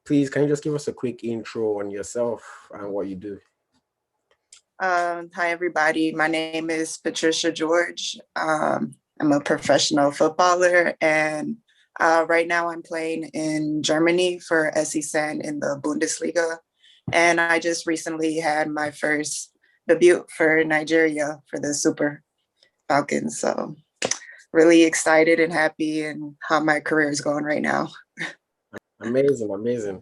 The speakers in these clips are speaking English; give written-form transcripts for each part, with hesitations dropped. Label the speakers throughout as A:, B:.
A: please, can you just give us a quick intro on yourself and what you do?
B: Hi, everybody. My name is Patricia George. I'm a professional footballer, and right now I'm playing in Germany for SC Sen in the Bundesliga. And I just recently had my first debut for Nigeria for the Super Falcons. So really excited and happy and how my career is going right now.
A: Amazing, amazing.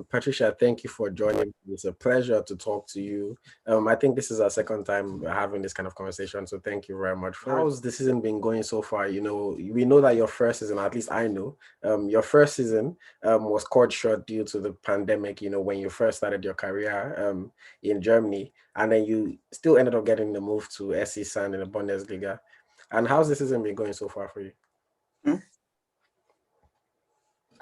A: Patricia, thank you for joining me. It's a pleasure to talk to you. I think this is our second time having this kind of conversation, so thank you very much. How's the season been going so far? You know, we know that your first season, at least I know, your first season was cut short due to the pandemic, you know, when you first started your career in Germany, and then you still ended up getting the move to SC Sand in the Bundesliga. And how's the season been going so far for you?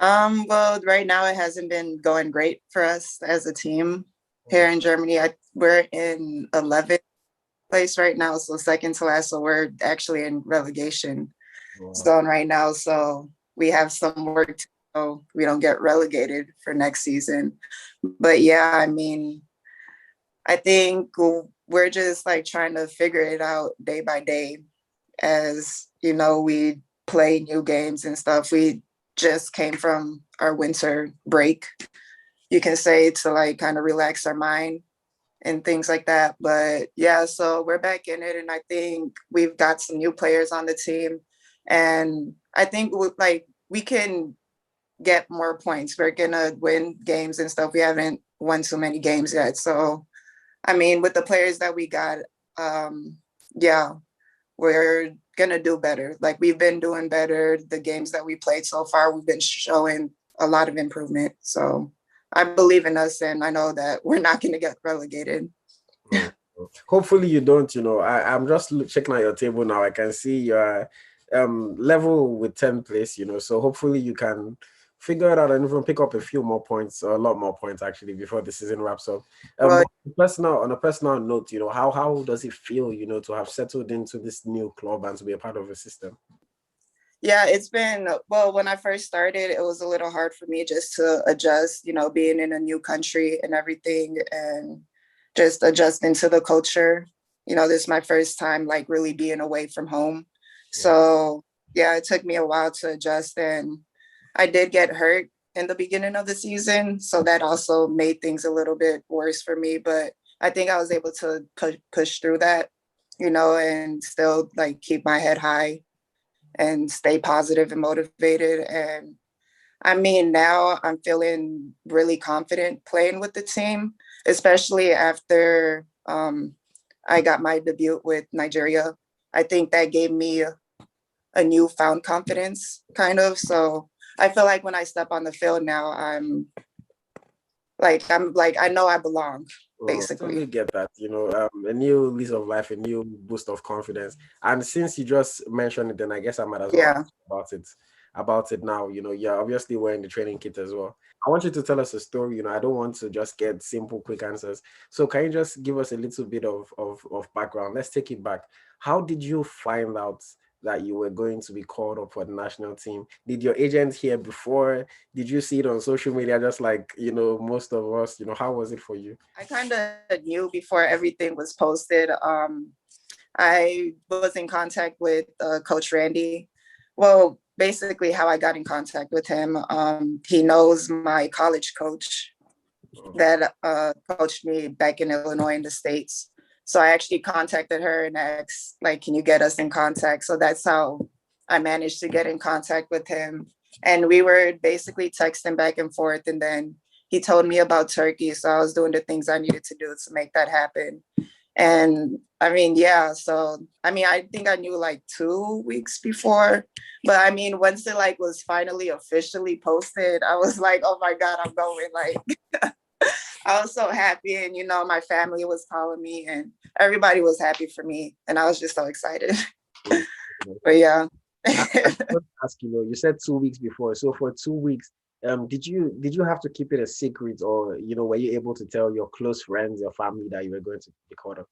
B: Well, right now it hasn't been going great for us as a team here in Germany. We're in 11th place right now, so second to last. So we're actually in relegation zone right now. So we have some work to do. We don't get relegated for next season. But yeah, I mean, I think we're just like trying to figure it out day by day as, you know, we play new games and stuff. We just came from our winter break, you can say, to like kind of relax our mind and things like that. But yeah, so we're back in it, and I think we've got some new players on the team, and I think we can get more points. We're gonna win games and stuff. We haven't won so many games yet, so I mean, with the players that we got, yeah, we're gonna do better. Like, we've been doing better. The games that we played so far, we've been showing a lot of improvement. So I believe in us, and I know that we're not gonna get relegated.
A: Hopefully you don't. You know, I'm just checking out your table now. I can see your level with 10th place, you know, so hopefully you can figure it out and even pick up a few more points, or a lot more points actually, before the season wraps up.
B: Well,
A: On a personal note, you know, how does it feel, you know, to have settled into this new club and to be a part of a system?
B: yeah, it's been, well, when I first started, it was a little hard for me just to adjust, you know, being in a new country and everything, and just adjusting to the culture. You know, this is my first time like really being away from home. So yeah, it took me a while to adjust, and I did get hurt in the beginning of the season. So that also made things a little bit worse for me. But I think I was able to push through that, you know, and still like keep my head high and stay positive and motivated. And I mean, now I'm feeling really confident playing with the team, especially after I got my debut with Nigeria. I think that gave me a newfound confidence, kind of. So I feel like when I step on the field now, I'm like I know I belong, basically.
A: Totally get that. You know, a new lease of life, a new boost of confidence. And since you just mentioned it, then I guess I might as well
B: Yeah.
A: ask about it now. You know, you're obviously wearing the training kit as well. I want you to tell us a story. You know, I don't want to just get simple, quick answers. So can you just give us a little bit of background? Let's take it back. How did you find out that you were going to be called up for the national team? Did your agent hear before? Did you see it on social media, just like, you know, most of us? You know, how was it for you?
B: I kind of knew before everything was posted. I was in contact with Coach Randy. Well, basically, how I got in contact with him, he knows my college coach that coached me back in Illinois in the States. So I actually contacted her and asked, like, can you get us in contact? So that's how I managed to get in contact with him. And we were basically texting back and forth. And then he told me about Turkey. So I was doing the things I needed to do to make that happen. And I mean, yeah, so I mean, I think I knew like 2 weeks before, but I mean, once it like was finally officially posted, I was like, oh my God, I'm going. Like, I was so happy. And, you know, my family was calling me and everybody was happy for me. And I was just so excited. But yeah.
A: I want to ask, you know, you said 2 weeks before. So for 2 weeks, did you have to keep it a secret, or, you know, were you able to tell your close friends, your family, that you were going to be caught up?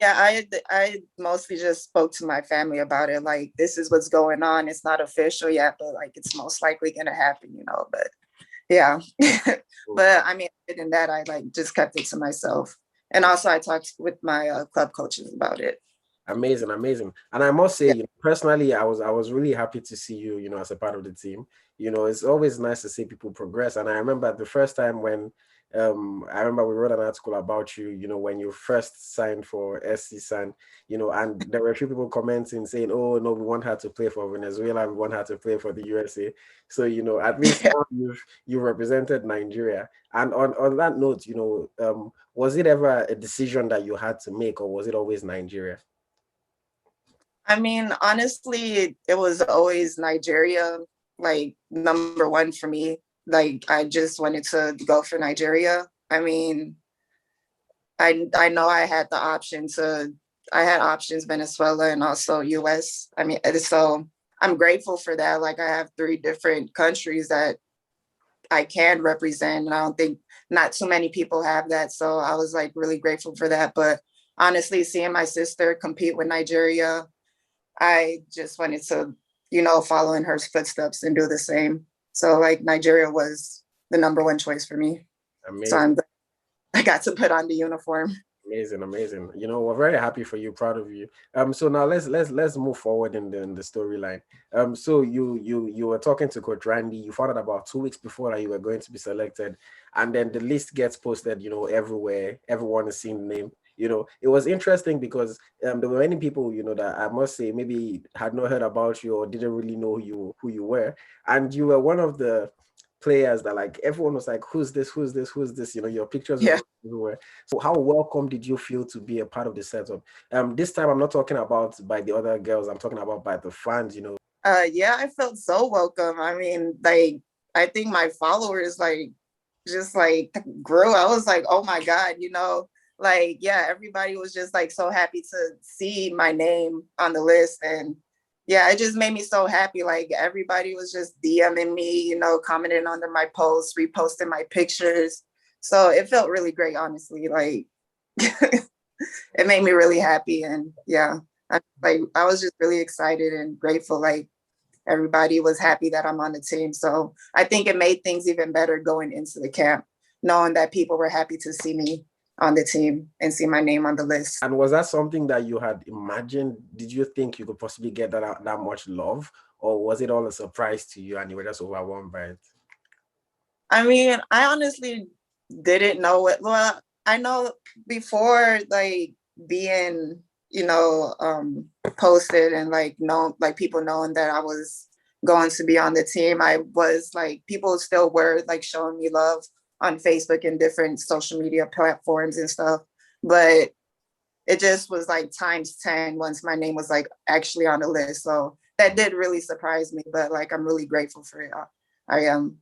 B: Yeah, I mostly just spoke to my family about it. Like, this is what's going on. It's not official yet, but like it's most likely gonna happen, you know. But Yeah. But I mean, other than that, I like just kept it to myself. And also I talked with my club coaches about it.
A: Amazing, amazing. And I must say,
B: Yeah.
A: you know, personally, I was really happy to see you, you know, as a part of the team. You know, it's always nice to see people progress. And I remember the first time when I remember we wrote an article about you, you know, when you first signed for SC San, you know, and there were a few people commenting saying, oh no, we want her to play for Venezuela, we want her to play for the USA. So, you know, at least now you represented Nigeria. And on that note, you know, was it ever a decision that you had to make, or was it always Nigeria?
B: I mean, honestly, it was always Nigeria, like number one for me. Like I just wanted to go for Nigeria. I mean, I know I had options Venezuela and also US. I mean, so I'm grateful for that. Like I have three different countries that I can represent. And I don't think not too many people have that. So I was like really grateful for that. But honestly, seeing my sister compete with Nigeria, I just wanted to, follow in her footsteps and do the same. So like Nigeria was the number one choice for me. So
A: Amazing.
B: I got to put on the uniform.
A: Amazing, amazing. You know, we're very happy for you, proud of you. So now let's move forward in the storyline. So you were talking to Coach Randy. You found out about 2 weeks before that you were going to be selected, and then the list gets posted. You know, everywhere. Everyone is seeing the name. You know, it was interesting because there were many people, you know, that I must say maybe had not heard about you or didn't really know who you were, and you were one of the players that like everyone was like, who's this? Who's this? Who's this? You know, your pictures were
B: Yeah.
A: going everywhere. So how welcome did you feel to be a part of the setup? This time I'm not talking about by the other girls, I'm talking about by the fans, you know.
B: Yeah, I felt so welcome. I mean, like, I think my followers, like, just like grew. I was like, oh my God, like, yeah, everybody was just like so happy to see my name on the list. And yeah, it just made me so happy. Like, everybody was just DMing me, commenting under my posts, reposting my pictures. So it felt really great, honestly. Like, it made me really happy. And yeah, I was just really excited and grateful. Like, everybody was happy that I'm on the team. So I think it made things even better going into the camp, knowing that people were happy to see me on the team and see my name on the list.
A: And was that something that you had imagined? Did you think you could possibly get that much love, or was it all a surprise to you and you were just overwhelmed by it?
B: I mean, I honestly didn't know it. Well, I know before like being, posted and like people knowing that I was going to be on the team, I was like people still were like showing me love on Facebook and different social media platforms and stuff. But it just was like times 10 once my name was like actually on the list. So that did really surprise me, but like I'm really grateful for it. I am.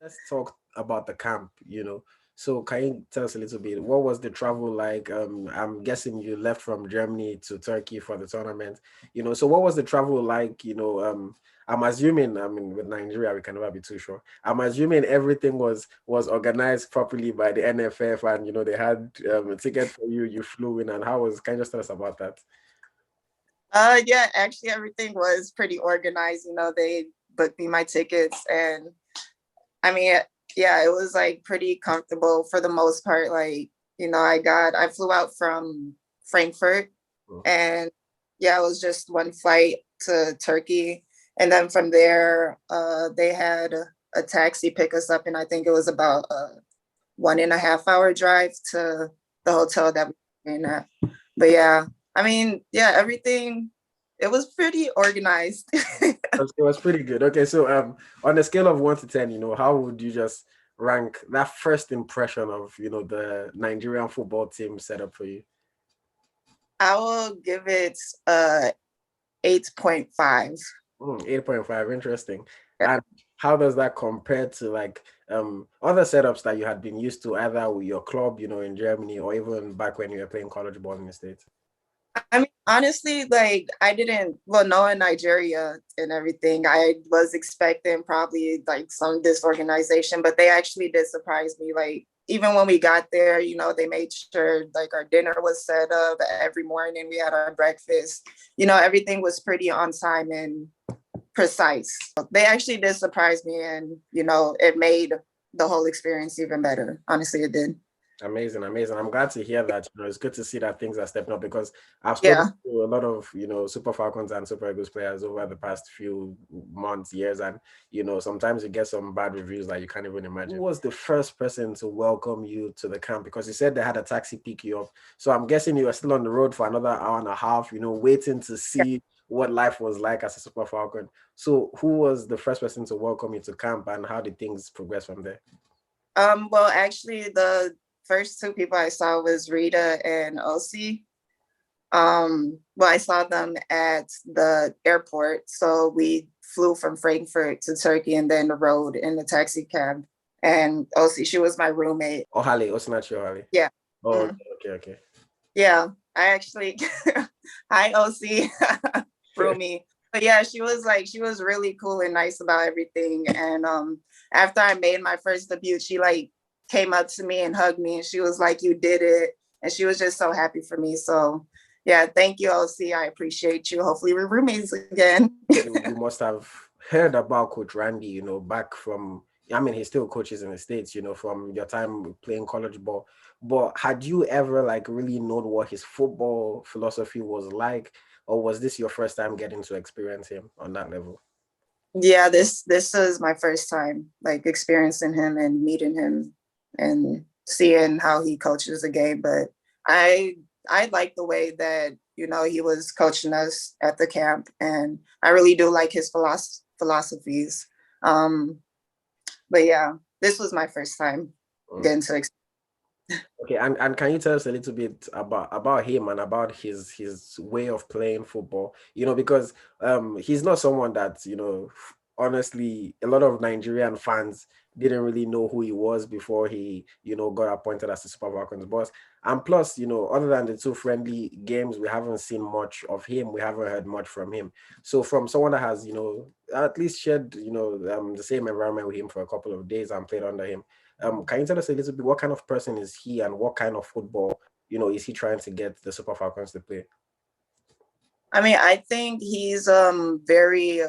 A: Let's talk about the camp, you know. So can you tell us a little bit, what was the travel like? I'm guessing you left from Germany to Turkey for the tournament, you know. So what was the travel like? You know, I'm assuming, I mean, with Nigeria, we can never be too sure. I'm assuming everything was organized properly by the NFF, and you know they had a ticket for you. You flew in, and how was? Can you just tell us about that?
B: Yeah, actually everything was pretty organized. They booked me my tickets, and I mean, yeah, it was like pretty comfortable for the most part. Like, I flew out from Frankfurt, and yeah, it was just one flight to Turkey. And then from there, they had a taxi pick us up, and I think it was about a 1.5 hour drive to the hotel that we were in at. But yeah, I mean, yeah, everything, it was pretty organized.
A: It was pretty good. Okay, so on a scale of 1 to 10, you know, how would you just rank that first impression of, you know, the Nigerian football team set up for you?
B: I will give it 8.5.
A: 8.5, interesting. And how does that compare to like other setups that you had been used to either with your club, you know, in Germany or even back when you were playing college ball in the States?
B: I mean, honestly, like I didn't, well, knowing Nigeria and everything, I was expecting probably like some disorganization, but they actually did surprise me. Like, even when we got there, they made sure like our dinner was set up every morning. We had our breakfast, everything was pretty on time and precise. They actually did surprise me, and, it made the whole experience even better. Honestly, it did.
A: Amazing, amazing. I'm glad to hear that. It's good to see that things are stepping up because I've spoken
B: Yeah.
A: to a lot of, Super Falcons and Super Eagles players over the past few months, years, and sometimes you get some bad reviews that you can't even imagine. Who was the first person to welcome you to the camp? Because you said they had a taxi pick you up. So I'm guessing you were still on the road for another hour and a half, waiting to see what life was like as a Super Falcon. So who was the first person to welcome you to camp and how did things progress from there?
B: Well, actually, the first two people I saw was Rita and Elsie. Well, I saw them at the airport. So we flew from Frankfurt to Turkey and then rode in the taxi cab. And Elsie, she was my roommate.
A: Ohale, Osinachi Ohale.
B: Yeah.
A: Oh, okay.
B: Yeah, I actually, hi Elsie, roomie. But yeah, she was really cool and nice about everything. And after I made my first debut, she like came up to me and hugged me and she was like, "You did it." And she was just so happy for me. So yeah, thank you, Elsie. I appreciate you. Hopefully we're roommates again.
A: You must have heard about Coach Randy, back from, I mean, he still coaches in the States, from your time playing college ball. But had you ever like really known what his football philosophy was like, or was this your first time getting to experience him on that level?
B: Yeah, this is my first time like experiencing him and meeting him and seeing how he coaches the game. But I like the way that he was coaching us at the camp, and I really do like his philosophies. But yeah, this was my first time getting to experience.
A: Okay, and can you tell us a little bit about him and about his way of playing football? Because he's not someone that, honestly, a lot of Nigerian fans didn't really know who he was before he, got appointed as the Super Falcons boss. And plus, other than the two friendly games, we haven't seen much of him. We haven't heard much from him. So from someone that has, at least shared, the same environment with him for a couple of days and played under him, can you tell us a little bit what kind of person is he and what kind of football, is he trying to get the Super Falcons to play?
B: I mean, I think he's very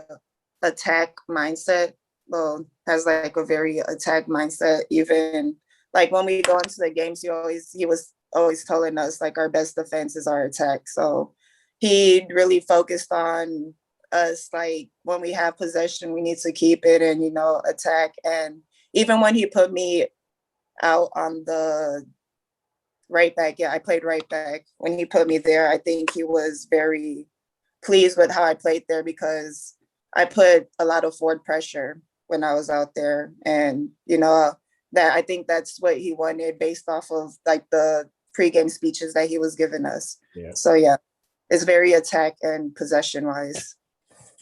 B: attack mindset. Well, has like a very attack mindset. Even like when we go into the games, he was always telling us like our best defense is our attack. So he really focused on us like when we have possession, we need to keep it and attack. And even when he put me out on the right back, yeah, I played right back. When he put me there, I think he was very pleased with how I played there because I put a lot of forward pressure when I was out there. And, that I think that's what he wanted based off of like the pregame speeches that he was giving us.
A: Yeah.
B: So yeah, it's very attack and possession wise.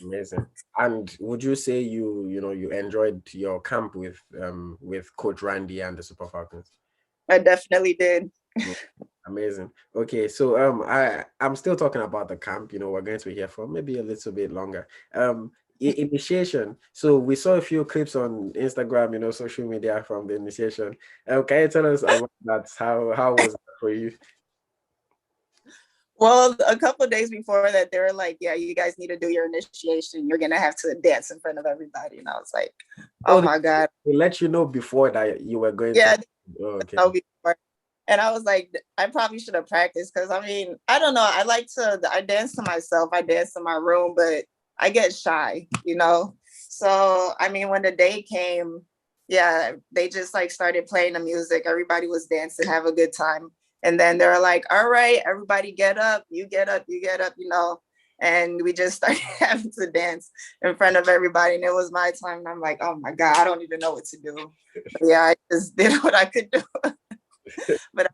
A: Amazing. And would you say you enjoyed your camp with Coach Randy and the Super Falcons?
B: I definitely did.
A: Amazing. Okay, so I'm still talking about the camp. We're going to be here for maybe a little bit longer. Initiation. So we saw a few clips on Instagram, social media from the initiation. Can you tell us about that? How was that for you?
B: Well, a couple of days before that, they were like, "Yeah, you guys need to do your initiation. You're gonna have to dance in front of everybody." And I was like, "Oh my god!"
A: They let you know before that you were going
B: yeah,
A: to. Oh, okay.
B: And I was like, I probably should have practiced because I mean, I don't know. I dance to myself. I dance in my room, but I get shy. So I mean, when the day came, yeah, they just like started playing the music. Everybody was dancing, have a good time. And then they were like, "All right, everybody get up, you get up, you get up," and we just started having to dance in front of everybody. And it was my time. And I'm like, oh my God, I don't even know what to do. But yeah, I just did what I could do. but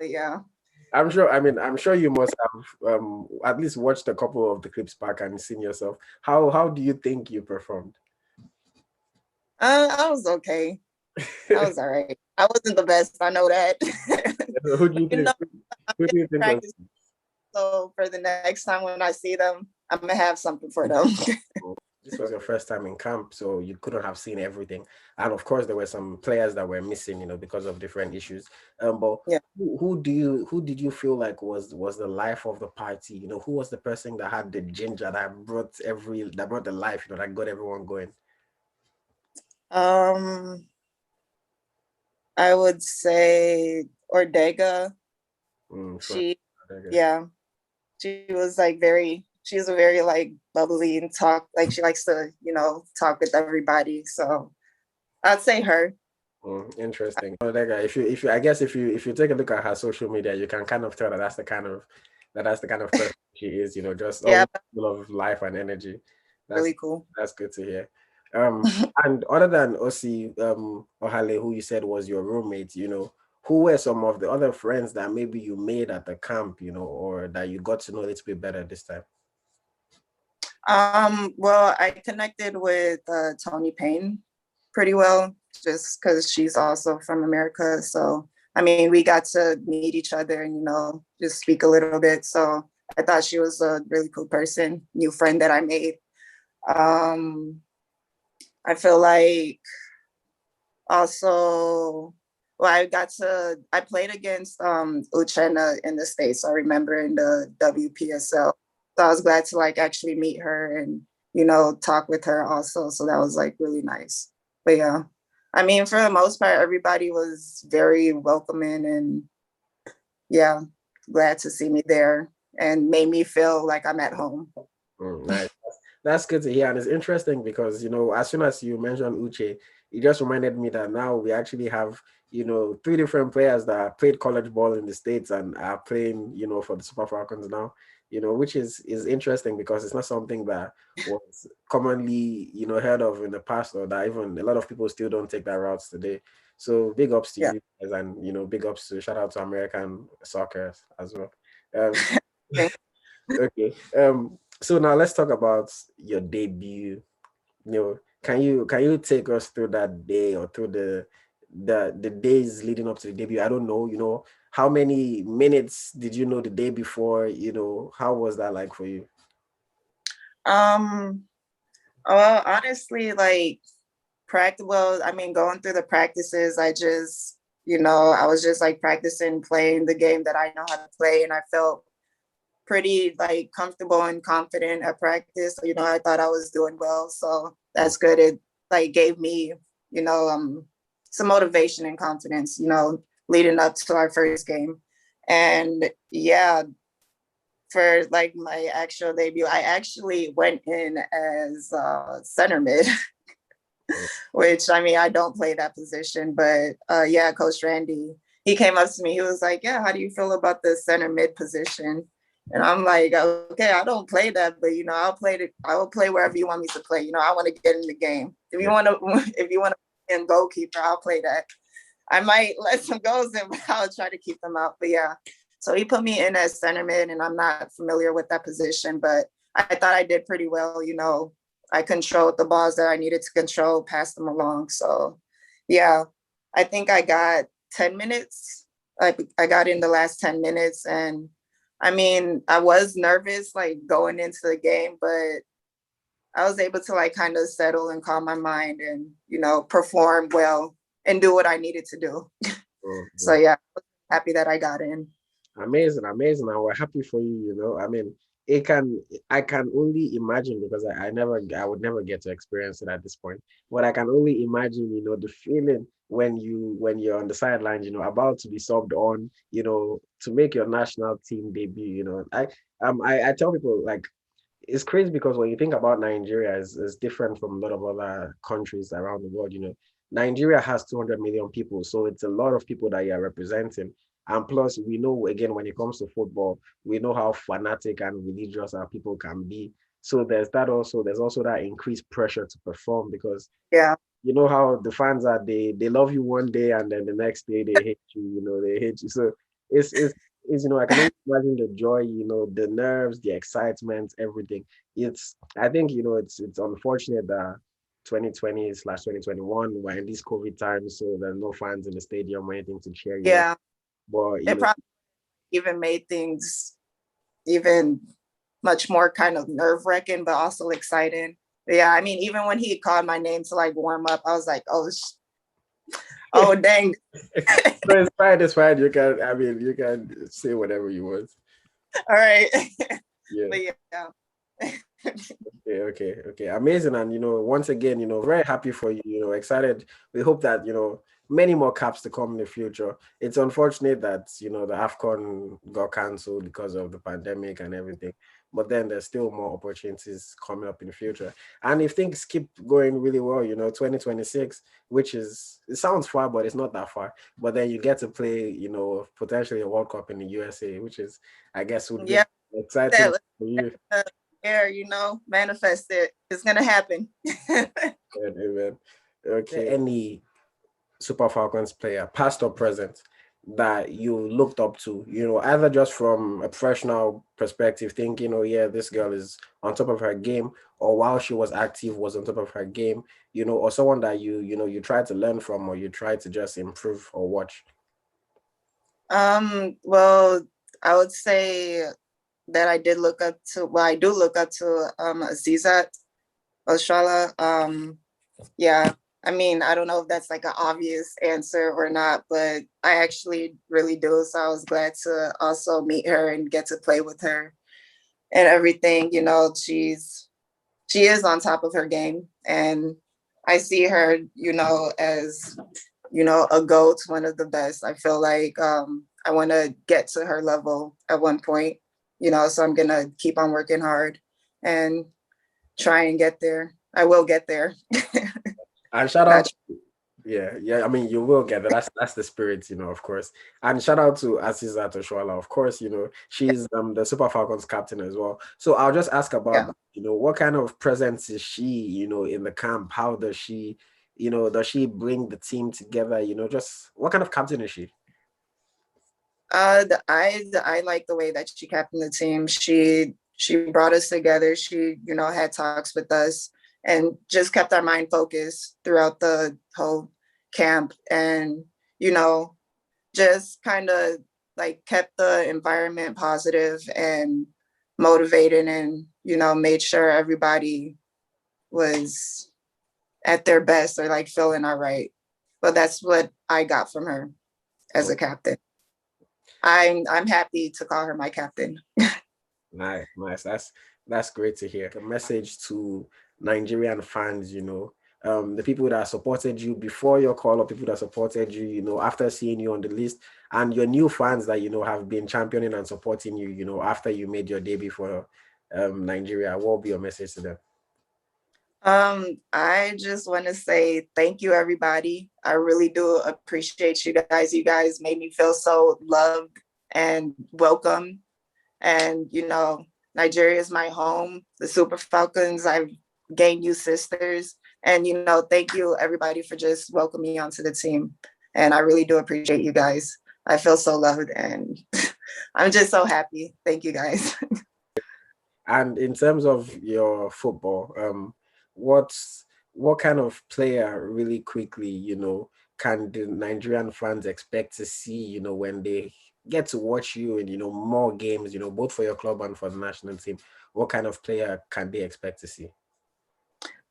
B: yeah.
A: I'm sure. I mean, I'm sure you must have at least watched a couple of the clips back and seen yourself. How do you think you performed?
B: I was okay. I was all right. I wasn't the best. I know that.
A: Who do you think? Who do you think was?
B: So for the next time when I see them, I'm gonna have something for them.
A: This was your first time in camp, so you couldn't have seen everything. And of course, there were some players that were missing, because of different issues. But
B: yeah.
A: who did you feel like was the life of the party? Who was the person that had the ginger that brought the life, that got everyone going?
B: I would say Ortega. She, yeah, she was like she's a very like bubbly and talk, like she likes to, talk with everybody. So I'd say her.
A: Interesting. Ortega, if you, I guess if you take a look at her social media, you can kind of tell that that's the kind of person she is. Just
B: Yeah,
A: always full of life and energy. That's
B: really cool.
A: that's good to hear. And other than Osi Ohale, who you said was your roommate, who were some of the other friends that maybe you made at the camp, or that you got to know a little bit better this time?
B: Well, I connected with Tony Payne pretty well, just because she's also from America. So I mean, we got to meet each other and just speak a little bit. So I thought she was a really cool person, new friend that I made. Um, I feel like also, well, I played against Uchenna in the States. I remember in the WPSL. So I was glad to like actually meet her and, talk with her also. So that was like really nice. But yeah, I mean, for the most part, everybody was very welcoming and yeah, glad to see me there and made me feel like I'm at home.
A: Nice. That's good to hear. And it's interesting because, as soon as you mentioned Uche, it just reminded me that now we actually have, three different players that played college ball in the States and are playing, for the Super Falcons now, which is interesting because it's not something that was commonly, heard of in the past, or that even a lot of people still don't take that route today. So big ups to
B: Yeah.
A: you guys, and, big ups to shout out to American soccer as well. Um, okay. So now let's talk about your debut. Can you take us through that day, or through the days leading up to the debut? I don't know, how many minutes did you know the day before? How was that like for you?
B: Um, well, honestly, like well, I mean, going through the practices, I was just like practicing playing the game that I know how to play, and I felt pretty like comfortable and confident at practice. So, I thought I was doing well. So that's good. It like gave me, some motivation and confidence, leading up to our first game. And yeah, for like my actual debut, I actually went in as center mid, which I mean, I don't play that position, but yeah, Coach Randy, he came up to me. He was like, "Yeah, how do you feel about the center mid position?" And I'm like, "Okay, I don't play that, but I will play wherever you want me to play. I want to get in the game. If you want to be in goalkeeper, I'll play that. I might let some goals in, but I'll try to keep them out. But yeah, so he put me in as center mid, and I'm not familiar with that position, but I thought I did pretty well. I controlled the balls that I needed to control, passed them along. So yeah, I think I got 10 minutes. I got in the last 10 minutes, and I mean, I was nervous like going into the game, but I was able to like kind of settle and calm my mind and, perform well and do what I needed to do. So yeah, happy that I got in.
A: Amazing, amazing. And we're happy for you. I mean, I can only imagine, because I would never get to experience it at this point. But I can only imagine, the feeling when you're on the sidelines, about to be subbed on, to make your national team debut. I tell people, like, it's crazy because when you think about Nigeria, it's different from a lot of other countries around the world. Nigeria has 200 million people, so it's a lot of people that you're representing. And plus, we know, again, when it comes to football, we know how fanatic and religious our people can be. So there's that also. There's also that increased pressure to perform, because
B: Yeah.
A: you know how the fans are. They love you one day, and then the next day they hate you. They hate you. So it's I can only imagine the joy, the nerves, the excitement, everything. I think, it's unfortunate that 2020/2021 we're in this COVID time, so there's no fans in the stadium or anything to cheer you up.
B: Yeah.
A: But
B: It probably even made things even much more kind of nerve wracking, but also exciting. But yeah, I mean, even when he called my name to like warm up, I was like, oh dang.
A: So it's fine, it's fine. You can say whatever you want.
B: All right.
A: Yeah.
B: But yeah.
A: Okay. Amazing. And once again, very happy for you, excited. We hope that, many more caps to come in the future. It's unfortunate that, the AFCON got cancelled because of the pandemic and everything. But then there's still more opportunities coming up in the future. And if things keep going really well, 2026, which is, it sounds far, but it's not that far. But then you get to play, potentially a World Cup in the USA, which is, I guess, would be
B: Yeah,
A: exciting
B: that
A: for you.
B: air, manifest it. It's gonna happen.
A: Amen. Okay. Any Super Falcons player, past or present, that you looked up to, either just from a professional perspective, thinking, oh yeah, this girl is on top of her game, or while she was active was on top of her game, or someone that you try to learn from, or you try to just improve or watch?
B: Well, I would say that I did look up to, well, I do look up to Azizat Oshala. Yeah, I mean, I don't know if that's like an obvious answer or not, but I actually really do. So I was glad to also meet her and get to play with her and everything. She is on top of her game, and I see her, as a GOAT, one of the best. I feel like I want to get to her level at one point, so I'm gonna keep on working hard and try and get there. I will get there.
A: And shout out, yeah. I mean, you will get that. That's the spirit, of course. And shout out to Aziza Toshoala, of course. She's the Super Falcons captain as well. So I'll just ask about,
B: Yeah.
A: what kind of presence is she, in the camp? How does she, does she bring the team together? Just what kind of captain is she?
B: I like the way that she captained the team. She brought us together. She, had talks with us and just kept our mind focused throughout the whole camp, and just kind of like kept the environment positive and motivated, and made sure everybody was at their best or like feeling all right. But that's what I got from her as a captain. I'm happy to call her my captain.
A: Nice. That's great to hear. A message to Nigerian fans, the people that supported you before your call, or people that supported you, after seeing you on the list, and your new fans that have been championing and supporting you, after you made your debut for Nigeria. What will be your message to them?
B: I just want to say thank you, everybody. I really do appreciate you guys. You guys made me feel so loved and welcome. And, Nigeria is my home. The Super Falcons, I've gained new sisters. And, thank you, everybody, for just welcoming me onto the team. And I really do appreciate you guys. I feel so loved, and I'm just so happy. Thank you, guys.
A: And in terms of your football, what kind of player, really quickly, can the Nigerian fans expect to see, when they get to watch you in, more games, both for your club and for the national team? What kind of player can they expect to see?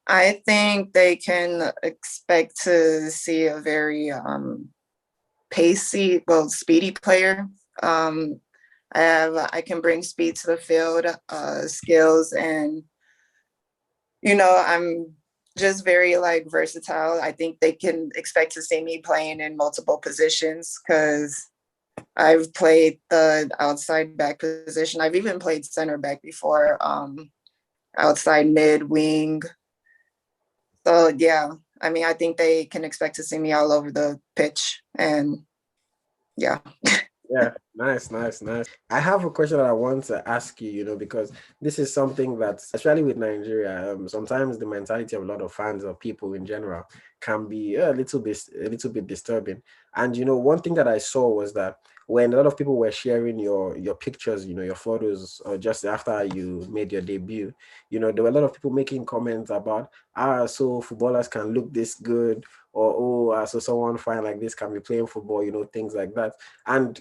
B: I think they can expect to see a very speedy player. I can bring speed to the field, skills, and I'm just very like versatile. I think they can expect to see me playing in multiple positions because I've played the outside back position. I've even played center back before, outside mid, wing. So yeah, I mean, I think they can expect to see me all over the pitch, and yeah.
A: Yeah, nice. I have a question that I want to ask you, because this is something that, especially with Nigeria, sometimes the mentality of a lot of fans or people in general can be a little bit disturbing. And one thing that I saw was that when a lot of people were sharing your pictures, your photos, or just after you made your debut, there were a lot of people making comments about, so footballers can look this good, or so someone fine like this can be playing football, things like that. And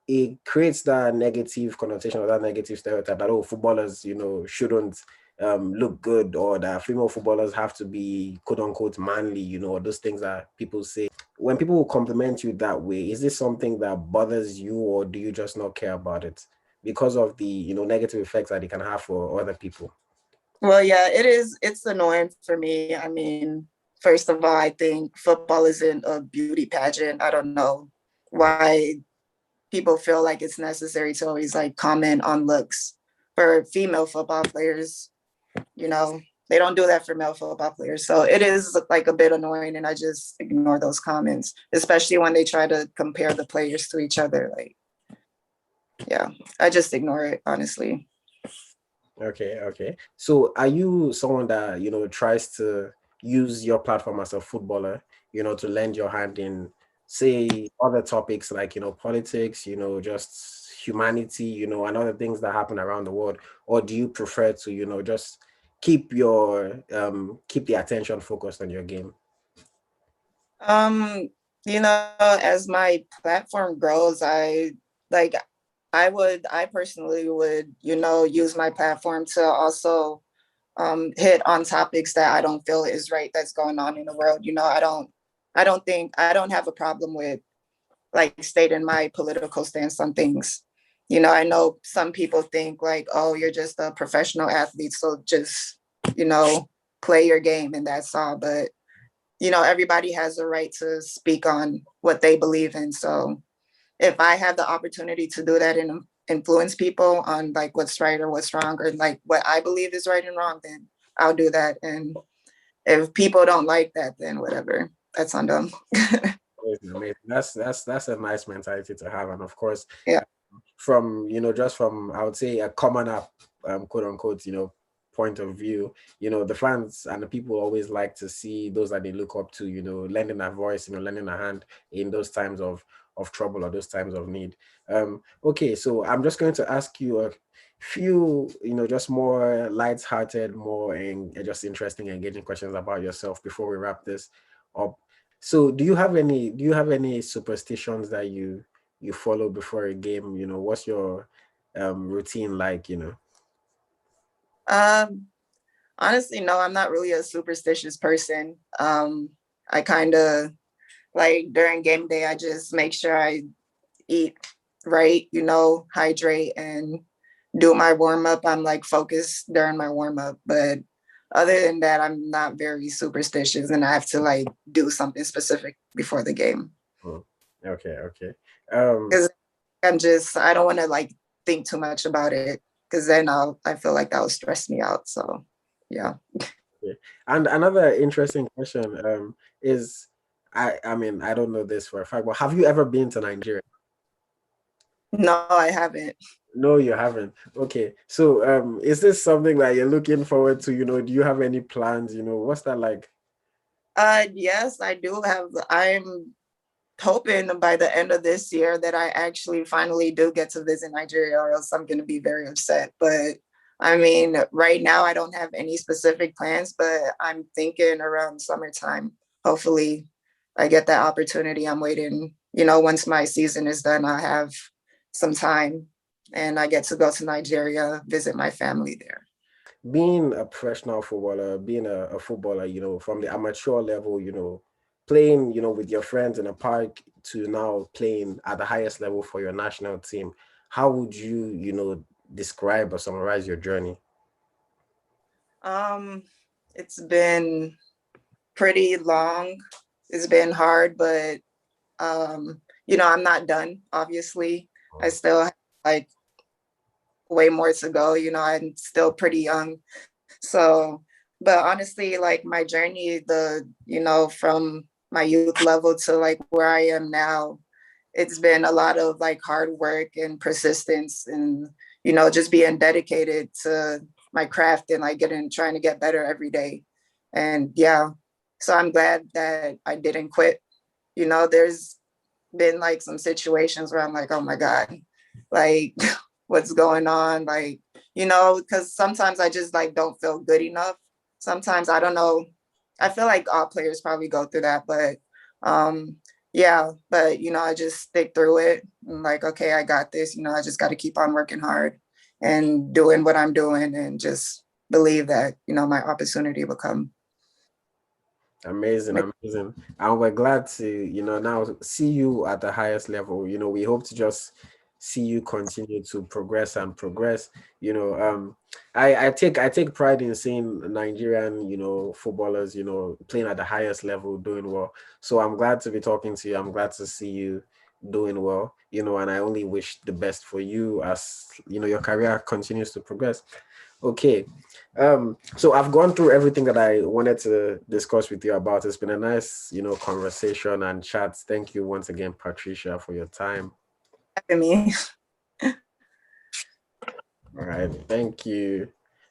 A: it creates that negative connotation or that negative stereotype that, oh, footballers shouldn't look good, or that female footballers have to be quote unquote manly, or those things that people say. When people will compliment you that way, is this something that bothers you, or do you just not care about it because of the negative effects that it can have for other people?
B: Well, yeah, it is. It's annoying for me. I mean, first of all, I think football isn't a beauty pageant. I don't know why people feel like it's necessary to always like comment on looks for female football players. You know, they don't do that for male football players. So it is like a bit annoying, and I just ignore those comments, especially when they try to compare the players to each other. Like, yeah, I just ignore it, honestly.
A: Okay. So are you someone that, tries to use your platform as a footballer, to lend your hand in, say, other topics like, politics, just humanity, and other things that happen around the world? Or do you prefer to, just keep the attention focused on your game?
B: Um, as my platform grows, like I personally would, use my platform to also hit on topics that I don't feel is right that's going on in the world. I don't have a problem with like stating my political stance on things. I know some people think like, oh, you're just a professional athlete, so just, you know, play your game and that's all. But everybody has a right to speak on what they believe in. So if I have the opportunity to do that and influence people on like what's right or what's wrong or like what I believe is right and wrong, then I'll do that. And if people don't like that, then whatever, that's on them.
A: Amazing. That's a nice mentality to have. And of course,
B: Yeah.
A: from just from, I would say, a common up, quote unquote, point of view, the fans and the people always like to see those that they look up to, lending a voice, lending a hand in those times of trouble or those times of need. Okay, so I'm just going to ask you a few, just more light-hearted, more and just interesting, engaging questions about yourself before we wrap this up. So do you have any superstitions that you follow before a game? What's your routine like?
B: Um, Honestly, no, I'm not really a superstitious person. I kind of like during game day, I just make sure I eat right, hydrate and do my warm up. I'm like focused during my warm up, but other than that, I'm not very superstitious, and I have to like do something specific before the game
A: Oh, okay. Um,
B: because I don't want to like think too much about it because then I feel like that will stress me out. So yeah.
A: okay. And another interesting question is, I mean, I don't know this for a fact, but have you ever been to Nigeria?
B: No, I haven't.
A: No, you haven't. Okay. So is this something that you're looking forward to? Do you have any plans? What's that like?
B: Yes, I do have. I'm hoping by the end of this year that I actually finally do get to visit Nigeria, or else I'm going to be very upset. But I mean, right now I don't have any specific plans, but I'm thinking around summertime. Hopefully, I get that opportunity. I'm waiting. Once my season is done, I have some time, and I get to go to Nigeria, visit my family there.
A: Being a professional footballer, being a footballer, from the amateur level, playing, with your friends in a park to now playing at the highest level for your national team, how would you, describe or summarize your journey?
B: Um, it's been pretty long. It's been hard, but I'm not done, obviously. I still have like way more to go. I'm still pretty young. So, but honestly, like my journey, from my youth level to like where I am now, it's been a lot of like hard work and persistence and, just being dedicated to my craft and like trying to get better every day. And yeah, so I'm glad that I didn't quit. There's been like some situations where I'm like, oh my God, like what's going on? Like, because sometimes I just like don't feel good enough. Sometimes I don't know. I feel like all players probably go through that, but yeah, but I just stick through it. I'm like, okay, I got this. I just got to keep on working hard and doing what I'm doing and just believe that, my opportunity will come.
A: Amazing. And we're glad to, now see you at the highest level. We hope to just see you continue to progress and progress. You know, I take pride in seeing Nigerian, footballers, playing at the highest level, doing well. So I'm glad to be talking to you. I'm glad to see you doing well, and I only wish the best for you as your career continues to progress. Okay. So I've gone through everything that I wanted to discuss with you about. It's been a nice, conversation and chat. Thank you once again, Patricia, for your time.
B: Having me.
A: All right. Thank you.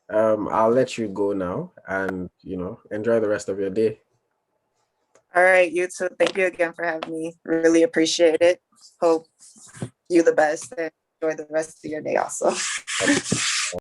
A: I'll let you go now and, enjoy the rest of your day.
B: All right, you too. Thank you again for having me. Really appreciate it. Hope you the best and enjoy the rest of your day also.